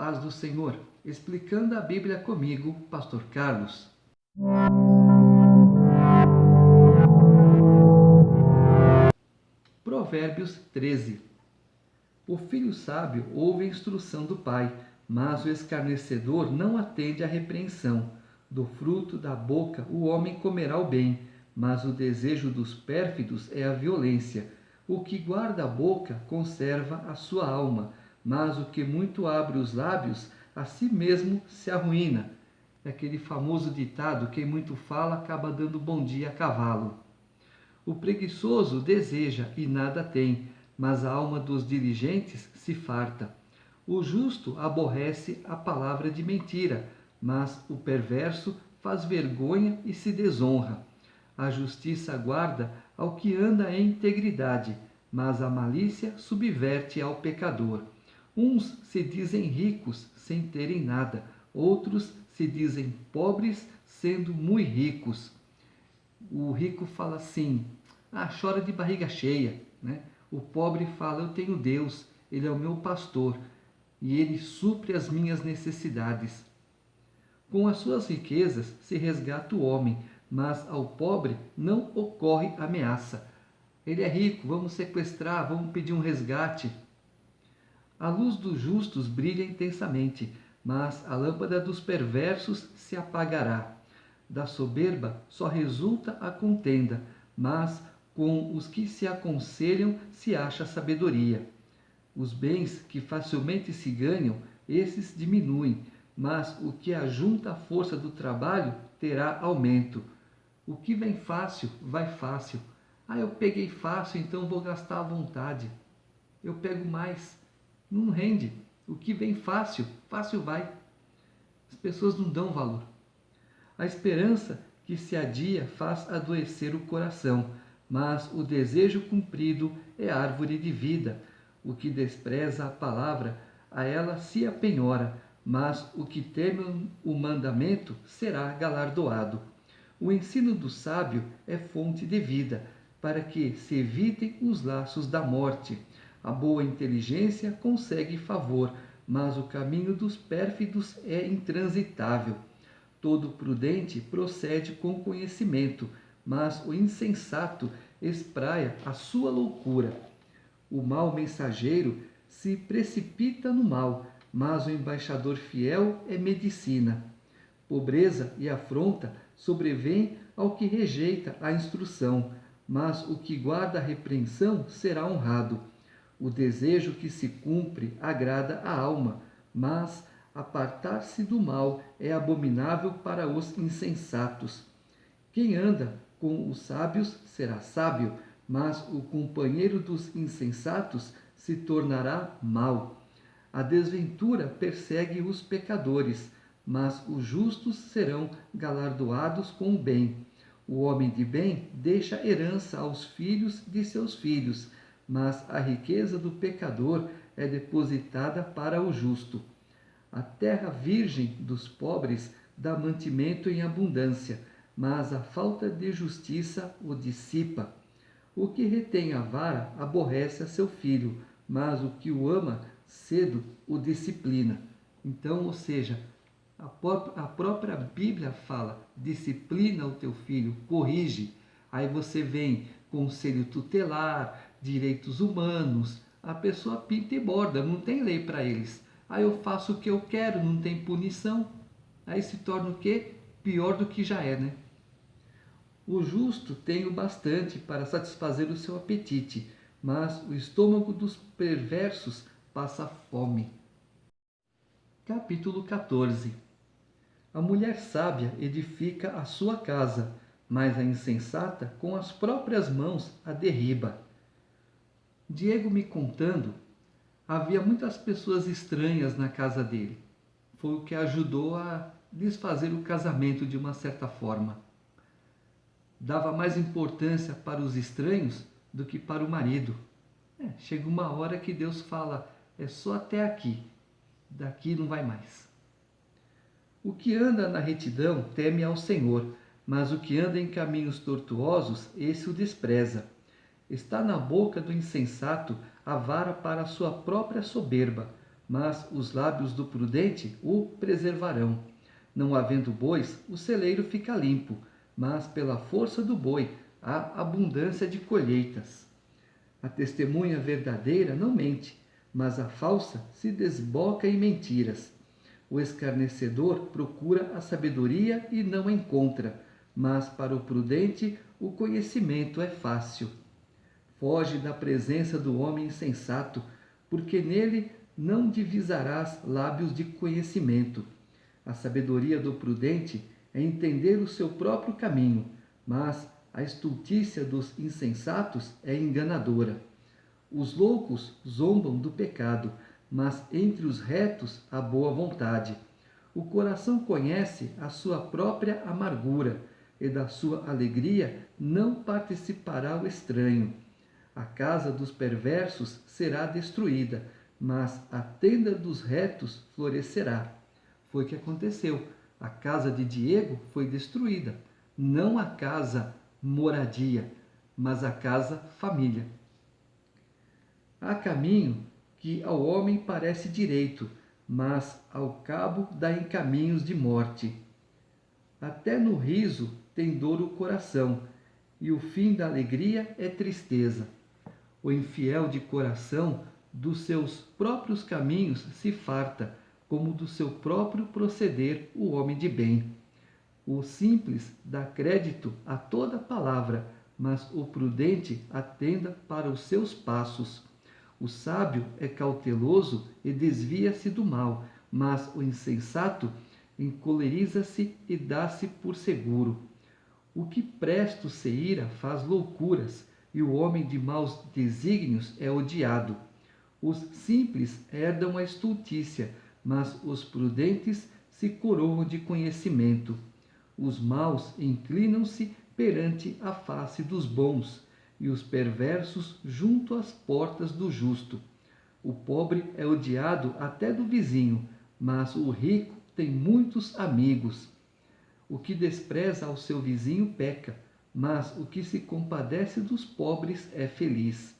paz do Senhor. Explicando a Bíblia comigo, Pastor Carlos. Provérbios 13. O filho sábio ouve a instrução do pai, mas o escarnecedor não atende à repreensão. Do fruto da boca o homem comerá o bem, mas o desejo dos pérfidos é a violência. O que guarda a boca conserva a sua alma, mas o que muito abre os lábios, a si mesmo se arruína. É aquele famoso ditado: quem muito fala acaba dando bom dia a cavalo. O preguiçoso deseja e nada tem, mas a alma dos diligentes se farta. O justo aborrece a palavra de mentira, mas o perverso faz vergonha e se desonra. A justiça guarda ao que anda em integridade, mas a malícia subverte ao pecador. Uns se dizem ricos sem terem nada, outros se dizem pobres sendo muito ricos. O rico fala assim: chora de barriga cheia, né? O pobre fala: eu tenho Deus, Ele é o meu pastor e Ele supre as minhas necessidades. Com as suas riquezas se resgata o homem, mas ao pobre não ocorre ameaça. Ele é rico, vamos sequestrar, vamos pedir um resgate. A luz dos justos brilha intensamente, mas a lâmpada dos perversos se apagará. Da soberba só resulta a contenda, mas com os que se aconselham se acha sabedoria. Os bens que facilmente se ganham, esses diminuem, mas o que ajunta a força do trabalho terá aumento. O que vem fácil, vai fácil. Eu peguei fácil, então vou gastar à vontade. Eu pego mais. Não rende. O que vem fácil, fácil vai. As pessoas não dão valor. A esperança que se adia faz adoecer o coração, mas o desejo cumprido é árvore de vida. O que despreza a palavra, a ela se apenhora, mas o que teme o mandamento será galardoado. O ensino do sábio é fonte de vida, para que se evitem os laços da morte. A boa inteligência consegue favor, mas o caminho dos pérfidos é intransitável. Todo prudente procede com conhecimento, mas o insensato espraia a sua loucura. O mau mensageiro se precipita no mal, mas o embaixador fiel é medicina. Pobreza e afronta sobrevêm ao que rejeita a instrução, mas o que guarda a repreensão será honrado. O desejo que se cumpre agrada a alma, mas apartar-se do mal é abominável para os insensatos. Quem anda com os sábios será sábio, mas o companheiro dos insensatos se tornará mau. A desventura persegue os pecadores, mas os justos serão galardoados com o bem. O homem de bem deixa herança aos filhos de seus filhos, mas a riqueza do pecador é depositada para o justo. A terra virgem dos pobres dá mantimento em abundância, mas a falta de justiça o dissipa. O que retém a vara aborrece a seu filho, mas o que o ama cedo o disciplina. Então, ou seja, a própria Bíblia fala: disciplina o teu filho, corrige. Aí você vem conselho tutelar, direitos humanos, a pessoa pinta e borda, não tem lei para eles. Aí eu faço o que eu quero, não tem punição. Aí se torna o quê? Pior do que já é, né? O justo tem o bastante para satisfazer o seu apetite, mas o estômago dos perversos passa fome. Capítulo 14. A mulher sábia edifica a sua casa, mas a insensata com as próprias mãos a derriba. Diego me contando, havia muitas pessoas estranhas na casa dele. Foi o que ajudou a desfazer o casamento de uma certa forma. Dava mais importância para os estranhos do que para o marido. Chega uma hora que Deus fala: é só até aqui, daqui não vai mais. O que anda na retidão teme ao Senhor, mas o que anda em caminhos tortuosos, esse o despreza. Está na boca do insensato a vara para a sua própria soberba. mas os lábios do prudente o preservarão. Não havendo bois, o celeiro fica limpo, mas pela força do boi há abundância de colheitas. A testemunha verdadeira não mente, mas a falsa se desboca em mentiras. O escarnecedor procura a sabedoria e não a encontra, mas para o prudente o conhecimento é fácil. Foge da presença do homem insensato, porque nele não divisarás lábios de conhecimento. A sabedoria do prudente é entender o seu próprio caminho, mas a estultícia dos insensatos é enganadora. Os loucos zombam do pecado, mas entre os retos há boa vontade. O coração conhece a sua própria amargura, e da sua alegria não participará o estranho. A casa dos perversos será destruída, mas a tenda dos retos florescerá. Foi o que aconteceu. A casa de Diego foi destruída. Não a casa moradia, mas a casa família. Há caminho que ao homem parece direito, mas ao cabo dá em caminhos de morte. Até no riso tem dor o coração, e o fim da alegria é tristeza. O infiel de coração dos seus próprios caminhos se farta, como do seu próprio proceder o homem de bem. O simples dá crédito a toda palavra, mas o prudente atenda para os seus passos. O sábio é cauteloso e desvia-se do mal, mas o insensato encoleriza-se e dá-se por seguro. O que presto se ira faz loucuras, e o homem de maus desígnios é odiado. Os simples herdam a estultícia, mas os prudentes se coroam de conhecimento. Os maus inclinam-se perante a face dos bons, e os perversos junto às portas do justo. O pobre é odiado até do vizinho, mas o rico tem muitos amigos. O que despreza ao seu vizinho peca, mas o que se compadece dos pobres é feliz.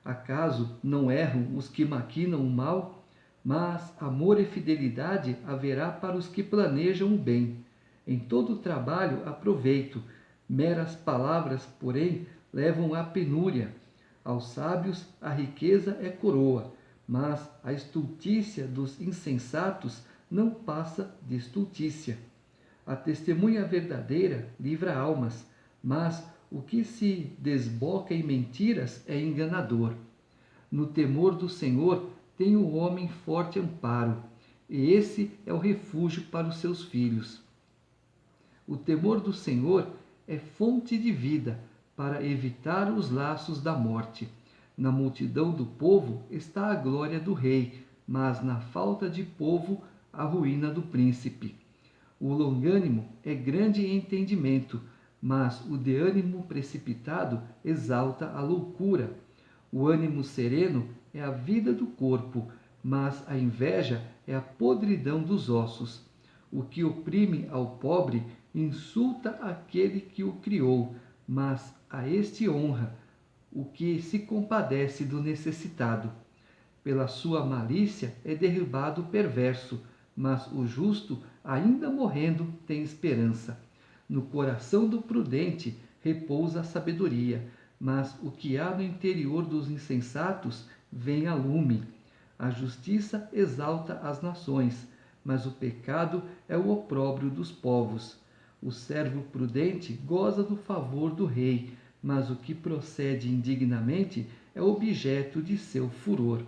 Acaso não erram os que maquinam o mal? Mas amor e fidelidade haverá para os que planejam o bem. Em todo o trabalho há proveito. Meras palavras, porém, levam à penúria. Aos sábios a riqueza é coroa, mas a estultícia dos insensatos não passa de estultícia. A testemunha verdadeira livra almas, mas o que se desboca em mentiras é enganador. No temor do Senhor tem o homem forte amparo, e esse é o refúgio para os seus filhos. O temor do Senhor é fonte de vida, para evitar os laços da morte. Na multidão do povo está a glória do rei, mas na falta de povo a ruína do príncipe. O longânimo é grande em entendimento, mas o de ânimo precipitado exalta a loucura. O ânimo sereno é a vida do corpo, mas a inveja é a podridão dos ossos. O que oprime ao pobre insulta aquele que o criou, mas a este honra o que se compadece do necessitado. Pela sua malícia é derribado o perverso, mas o justo, ainda morrendo, tem esperança. No coração do prudente repousa a sabedoria, mas o que há no interior dos insensatos vem a lume. A justiça exalta as nações, mas o pecado é o opróbrio dos povos. O servo prudente goza do favor do rei, mas o que procede indignamente é objeto de seu furor.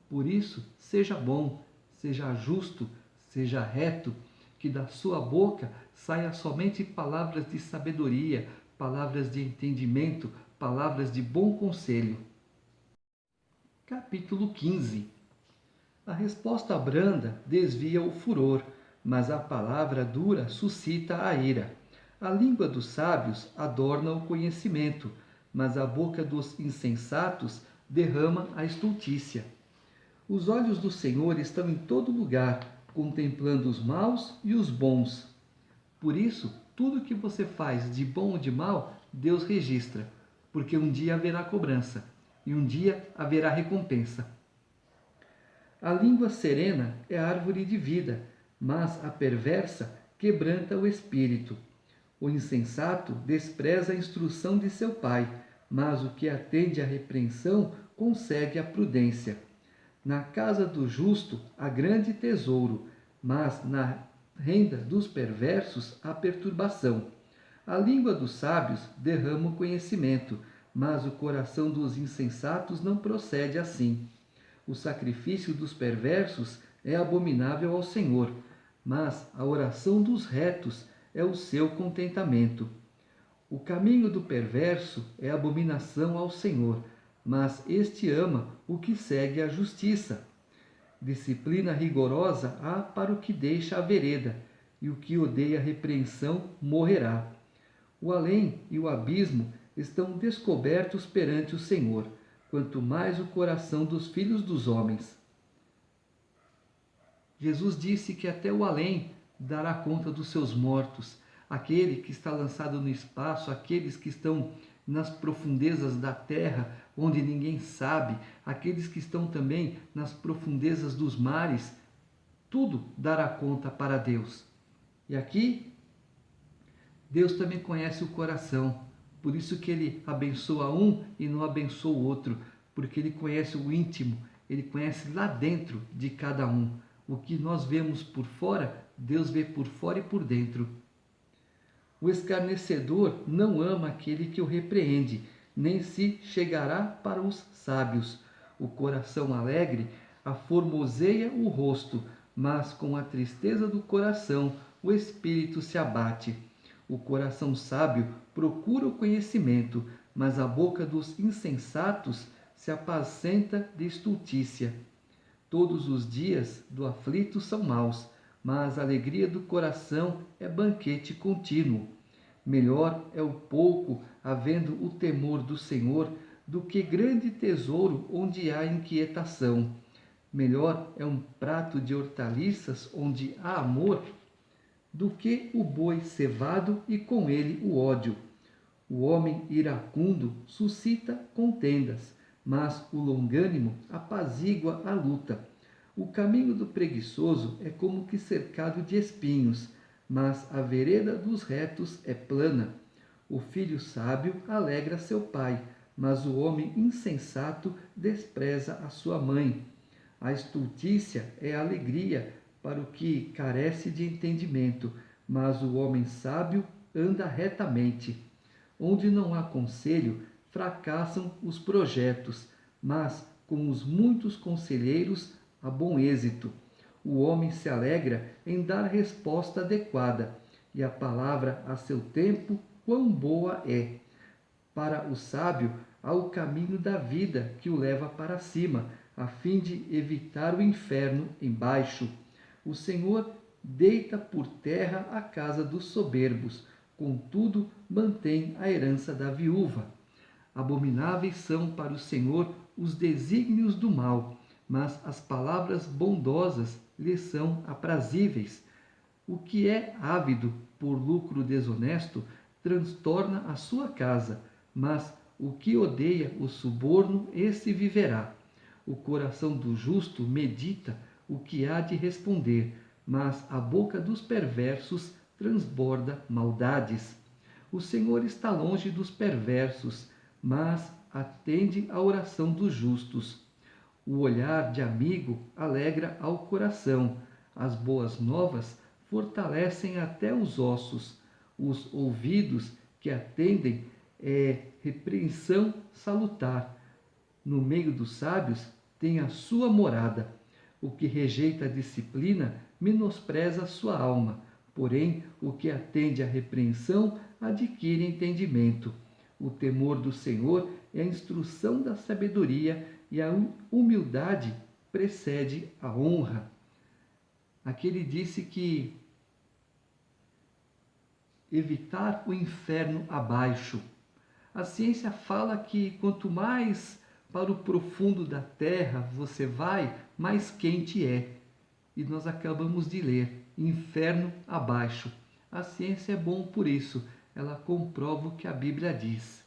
Por isso, seja bom, seja justo, seja reto, que da sua boca saia somente palavras de sabedoria, palavras de entendimento, palavras de bom conselho. Capítulo 15. A resposta branda desvia o furor, mas a palavra dura suscita a ira. A língua dos sábios adorna o conhecimento, mas a boca dos insensatos derrama a estultícia. Os olhos do Senhor estão em todo lugar, contemplando os maus e os bons. Por isso, tudo que você faz de bom ou de mal, Deus registra, porque um dia haverá cobrança e um dia haverá recompensa. A língua serena é árvore de vida, mas a perversa quebranta o espírito. O insensato despreza a instrução de seu pai, mas o que atende à repreensão consegue a prudência. Na casa do justo há grande tesouro, mas na renda dos perversos há perturbação. A língua dos sábios derrama o conhecimento, mas o coração dos insensatos não procede assim. O sacrifício dos perversos é abominável ao Senhor, mas a oração dos retos é o seu contentamento. O caminho do perverso é abominação ao Senhor, mas este ama o que segue a justiça. Disciplina rigorosa há para o que deixa a vereda, e o que odeia a repreensão morrerá. O além e o abismo estão descobertos perante o Senhor, quanto mais o coração dos filhos dos homens. Jesus disse que até o além dará conta dos seus mortos, aquele que está lançado no espaço, aqueles que estão nas profundezas da terra, onde ninguém sabe, aqueles que estão também nas profundezas dos mares, tudo dará conta para Deus. E aqui, Deus também conhece o coração, por isso que Ele abençoa um e não abençoa o outro, porque Ele conhece o íntimo, Ele conhece lá dentro de cada um. O que nós vemos por fora, Deus vê por fora e por dentro. O escarnecedor não ama aquele que o repreende, nem se chegará para os sábios. O coração alegre aformoseia o rosto, mas com a tristeza do coração o espírito se abate. O coração sábio procura o conhecimento, mas a boca dos insensatos se apacenta de estultícia. Todos os dias do aflito são maus, mas a alegria do coração é banquete contínuo. Melhor é o pouco, havendo o temor do Senhor, do que grande tesouro onde há inquietação. Melhor é um prato de hortaliças onde há amor, do que o boi cevado e com ele o ódio. O homem iracundo suscita contendas, mas o longânimo apazigua a luta. O caminho do preguiçoso é como que cercado de espinhos, mas a vereda dos retos é plana. O filho sábio alegra seu pai, mas o homem insensato despreza a sua mãe. A estultícia é alegria para o que carece de entendimento, mas o homem sábio anda retamente. Onde não há conselho, fracassam os projetos, mas com os muitos conselheiros há bom êxito. O homem se alegra em dar resposta adequada, e a palavra a seu tempo, quão boa é. Para o sábio há o caminho da vida que o leva para cima, a fim de evitar o inferno embaixo. O Senhor deita por terra a casa dos soberbos, contudo mantém a herança da viúva. Abomináveis são para o Senhor os desígnios do mal, mas as palavras bondosas lhe são aprazíveis. O que é ávido por lucro desonesto transtorna a sua casa, mas o que odeia o suborno, esse viverá. O coração do justo medita o que há de responder, mas a boca dos perversos transborda maldades. O Senhor está longe dos perversos, mas atende à oração dos justos. O olhar de amigo alegra ao coração. As boas novas fortalecem até os ossos. Os ouvidos que atendem é repreensão salutar. No meio dos sábios tem a sua morada. O que rejeita a disciplina menospreza a sua alma, porém o que atende à repreensão adquire entendimento. O temor do Senhor é a instrução da sabedoria e a humildade precede a honra. Aqui ele disse que evitar o inferno abaixo. A ciência fala que quanto mais para o profundo da terra você vai, mais quente é. E nós acabamos de ler, inferno abaixo. A ciência é bom por isso, ela comprova o que a Bíblia diz.